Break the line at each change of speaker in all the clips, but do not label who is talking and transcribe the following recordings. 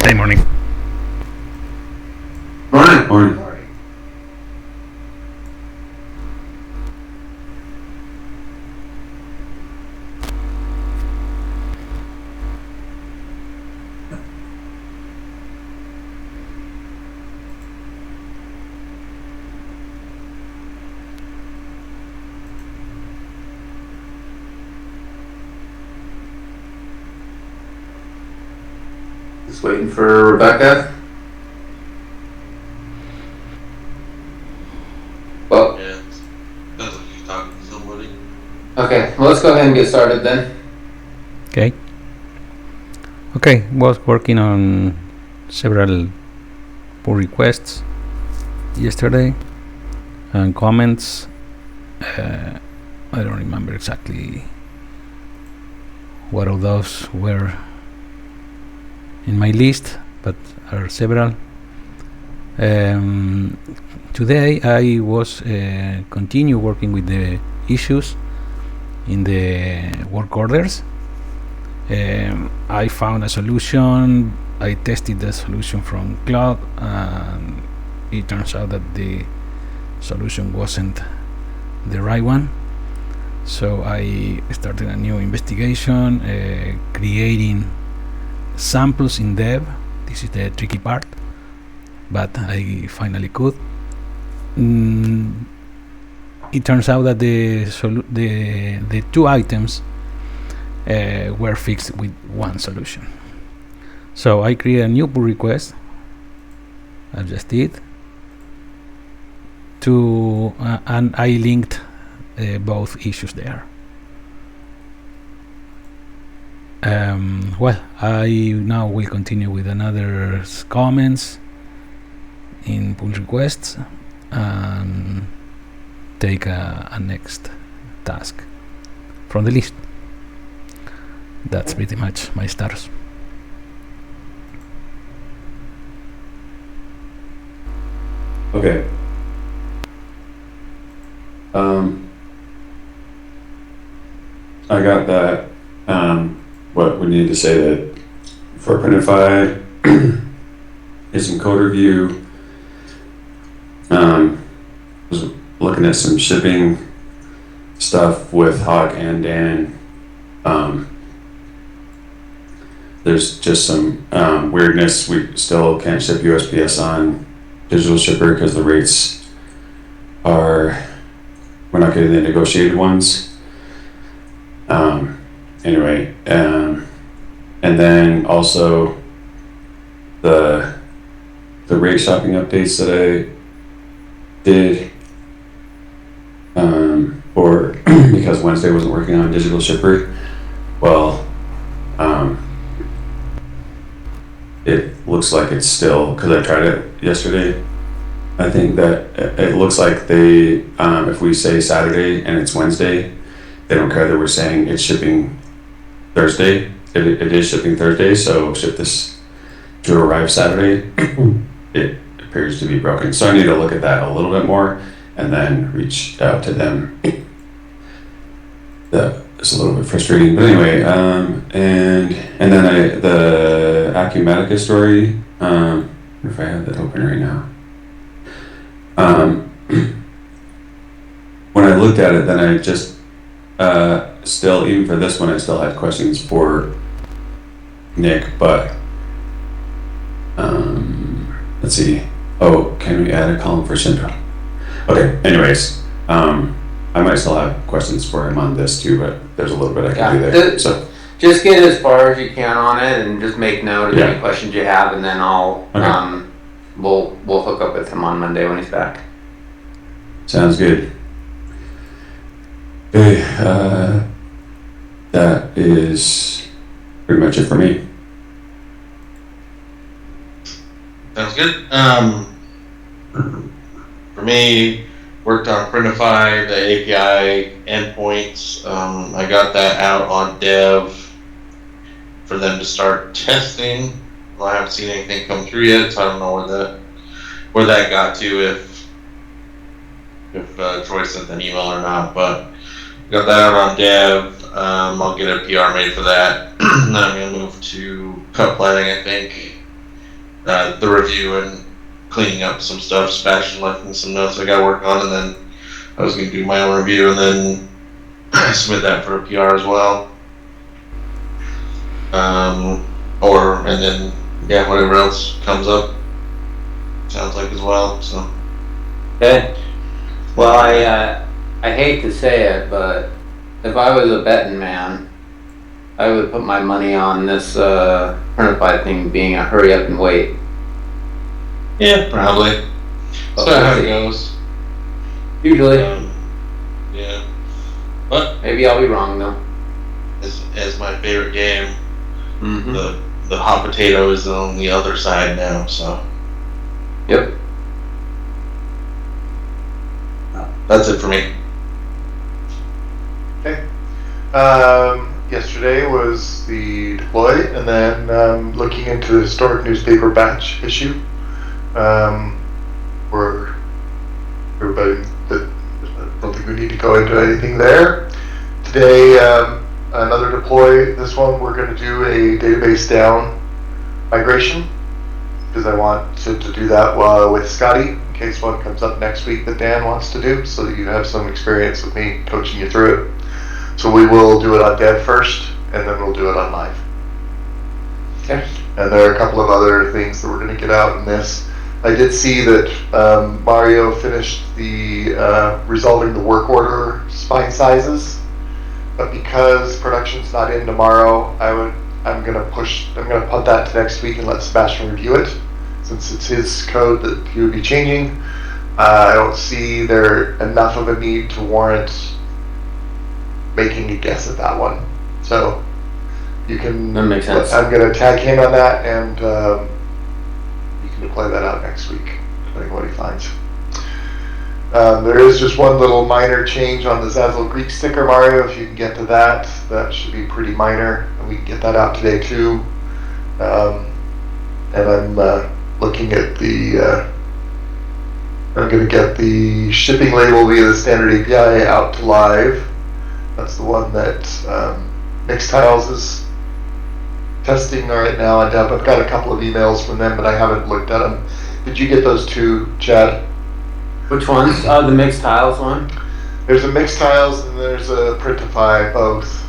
Hey, morning.
Morning. Just waiting for Rebecca. Well,
Yeah. Sounds like you're talking to somebody.
okay. Well, let's go ahead and get started then.
Okay, was working on several pull requests yesterday and comments. I don't remember exactly what of those were in my list, but are several. Today I was continue working with the issues in the work orders. I found a solution. I tested the solution from Cloud, and it turns out that the solution wasn't the right one. So I started a new investigation, creating samples in dev. This is the tricky part, but I finally could. It turns out that the two items were fixed with one solution. So I created a new pull request. I just did to and I linked both issues there. Well, I now will continue with another comments in pull requests and take a next task from the list. That's pretty much my status.
Okay. I got that. What we need to say that for Printify is in code review. Was looking at some shipping stuff with Hawk and Dan. There's just some weirdness. We still can't ship USPS on digital shipper because the rates we're not getting the negotiated ones. Anyway, and then also the rate shopping updates that I did, or because Wednesday wasn't working on digital shipper. Well, it looks like it's still, because I tried it yesterday. I think that it looks like they, if we say Saturday and it's Wednesday, they don't care that we're saying it's shipping Thursday. It is shipping Thursday, so ship this to arrive Saturday. It appears to be broken. So I need to look at that a little bit more and then reach out to them. It's a little bit frustrating, but anyway, and then the Acumatica story, if I have that open right now. When I looked at it, then I just still, even for this one, I still had questions for Nick, but let's see. Oh, can we add a column for Central? Okay, anyways, I might still have questions for him on this too, but there's a little bit I can do there. So
Just get as far as you can on it, and just make note of any questions you have, and then I'll we'll hook up with him on Monday when he's back.
sounds good. Okay, that is pretty much it for me.
Sounds good. For me, worked on Printify, the API endpoints. I got that out on dev for them to start testing. Well, I haven't seen anything come through yet, so I don't know where that got to, if Troy sent an email or not, but got that out on dev. I'll get a PR made for that. Then I'm gonna move to cut planning, I think. the review and cleaning up some stuff. Sebastian left me some notes I got to work on, and then I was going to do my own review and then submit that for a PR as well. And then, yeah, whatever else comes up, sounds like as well, so.
Okay. Well, I hate to say it, but if I was a betting man, I would put my money on this Printify thing being a hurry up and wait.
Yeah, probably.
But
So how
we'll
it
see.
goes.
Usually.
Yeah. But
Maybe I'll be wrong though.
as my favorite game,
Mm-hmm.
the hot potato is on the other side now, so
Yep.
that's it for me.
Yesterday was the deploy, and then looking into the historic newspaper batch issue, where everybody that I don't think we need to go into anything there. Today, another deploy. This one we're going to do a database down migration because I want to do that with Scotty in case one comes up next week that Dan wants to do, so that you have some experience with me coaching you through it. So we will do it on dev first, and then we'll do it on live.
Okay.
And there are a couple of other things that we're going to get out in this. I did see that Mario finished the resolving the work order spine sizes, but because production's not in tomorrow, I'm going to punt that to next week and let Sebastian review it, since it's his code that he would be changing. I don't see there enough of a need to warrant making a guess at that one. So you can.
That makes sense.
I'm going to tag him on that, and you can play that out next week, depending on what he finds. There is just one little minor change on the Zazzle Greek sticker, Mario. If you can get to that, that should be pretty minor, and we can get that out today too. And I'm looking at the. I'm going to get the shipping label via the standard API out to live. That's the one that Mixtiles is testing right now. I've got a couple of emails from them, but I haven't looked at them. Did you get those two, Chad?
Which ones? The mixed tiles one?
There's a Mixtiles and there's a Printify, both.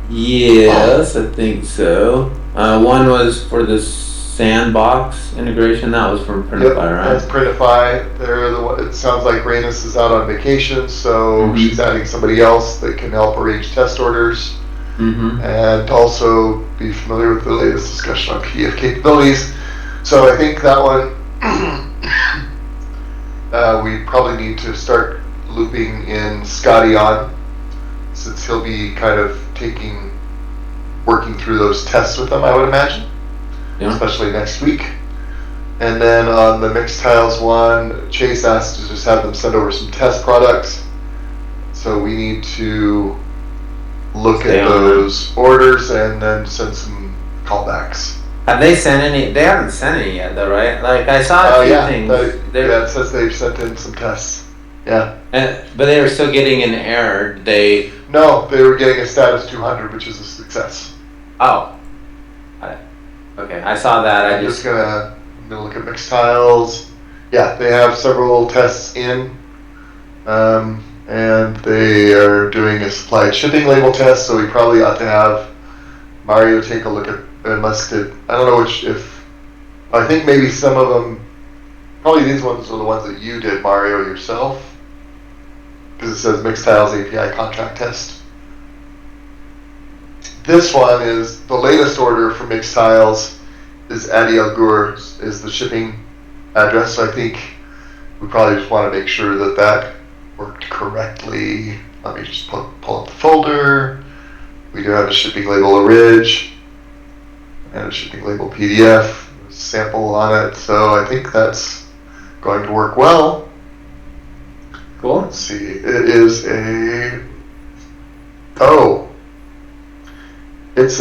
Yes, I think so. One was for the sandbox integration. That was from Printify, right?
That's Printify. They're the one. It sounds like Rainus is out on vacation, so
Mhm.
she's adding somebody else that can help arrange test orders.
Mm-hmm.
And also be familiar with the latest discussion on PDF capabilities. So I think that one we probably need to start looping in Scotty on, since he'll be kind of working through those tests with them, I would imagine,
Yeah.
especially next week. And then on the Mixtiles one, Chase asked to just have them send over some test products. So we need to look
Stay
at
on it.
those orders and then send some callbacks.
Have they sent any? They haven't sent any yet, though, right? Like I saw a few things.
Yeah, it says they've sent in some tests. Yeah.
But they were still getting an error.
No, they were getting a status 200, which is a success.
Oh. Okay, I saw that.
I'm just gonna look at Mixtiles. Yeah, they have several tests in, and they are doing a supplied shipping label test. So we probably ought to have Mario take a look at. Unless I don't know I think maybe some of them. Probably these ones are the ones that you did, Mario, yourself, because it says Mixtiles API contract test. This one is the latest order for Mixtiles is Adi Al Gur is the shipping address. So I think we probably just want to make sure that that worked correctly. Let me just pull up the folder. We do have a shipping label orig and a shipping label PDF sample on it. So I think that's going to work well.
Cool.
Let's see. It is it's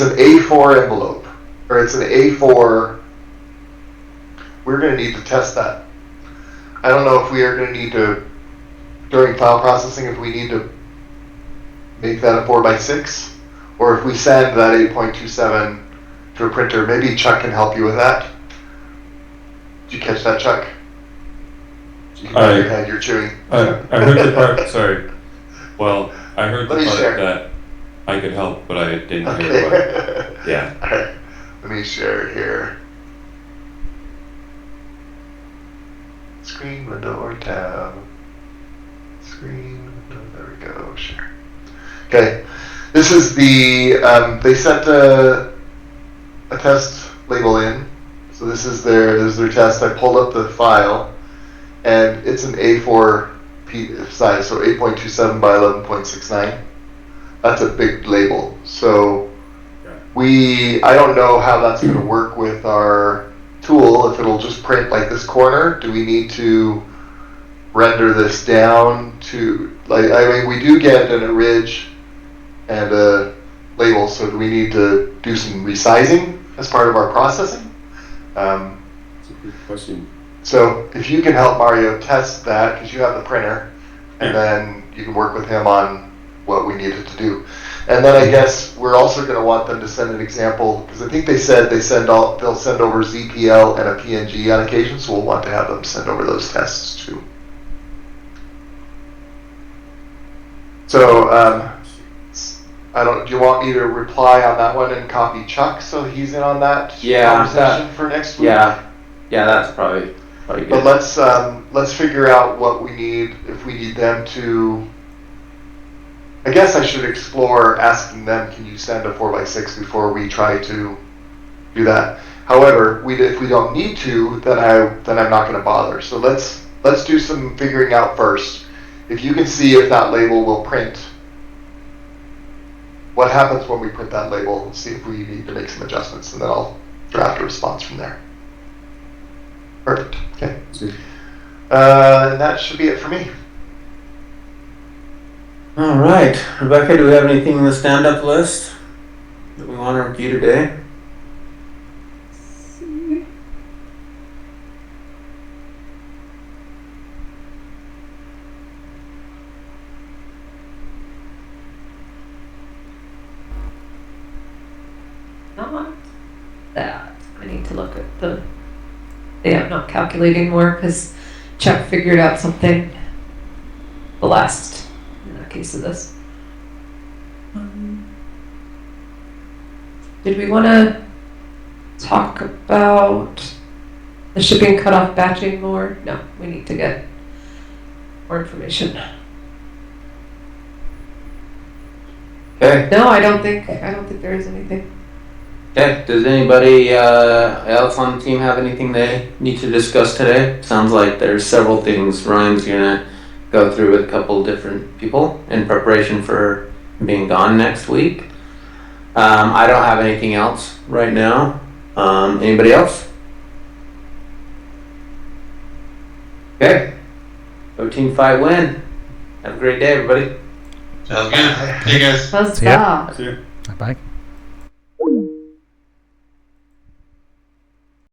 an A4 envelope, or it's an A4. We're going to need to test that. I don't know if we are going to need to, during file processing, if we need to make that a 4x6, or if we send that 8.27 to a printer. Maybe Chuck can help you with that. Did you catch that, Chuck? You can nod your head, you're chewing.
I heard the part, sorry. Well, I heard the
Let me
part
share.
that I could help, but I didn't hear
Okay.
what. Yeah.
Alright, let me share here. Screen, window, or tab. Screen, window, there we go, share. Okay, this is the, they sent a test label in. So this is their test. I pulled up the file, and it's an A4 size, so 8.27 by 11.69. That's a big label. So I don't know how that's going to work with our tool, if it'll just print like this corner. Do we need to render this down to, like, I mean, we do get an ridge and a label, so do we need to do some resizing as part of our processing?
That's a good question.
So if you can help Mario test that, because you have the printer, and then you can work with him on what we needed to do. And then I guess we're also going to want them to send an example, because I think they said they'll send over ZPL and a PNG on occasion, so we'll want to have them send over those tests too. So do you want me to reply on that one and copy Chuck so he's in on that conversation for next week?
Yeah, that's probably good.
But let's figure out what we need, if we need them to. I guess I should explore asking them, can you send a 4x6 before we try to do that. However, if we don't need to, then I'm not going to bother. So let's do some figuring out first. If you can see if that label will print, what happens when we print that label, see if we need to make some adjustments, and then I'll draft a response from there. Perfect. Okay. And that should be it for me.
All right, Rebecca, do we have anything in the stand-up list that we want to review today?
Not that. I need to look at the. Yeah, I'm not calculating more because Chuck figured out something the last case of this. Did we want to talk about the shipping cutoff batching more? No, we need to get more information.
Okay.
No, I don't think there is anything.
Okay, does anybody else on the team have anything they need to discuss today? Sounds like there's several things Ryan's gonna go through with a couple different people in preparation for being gone next week. I don't have anything else right now. Anybody else? Okay. Go Team Fight win. Have a great day, everybody.
Sounds good. Hey guys.
Buzz
See ya.
back.
Bye.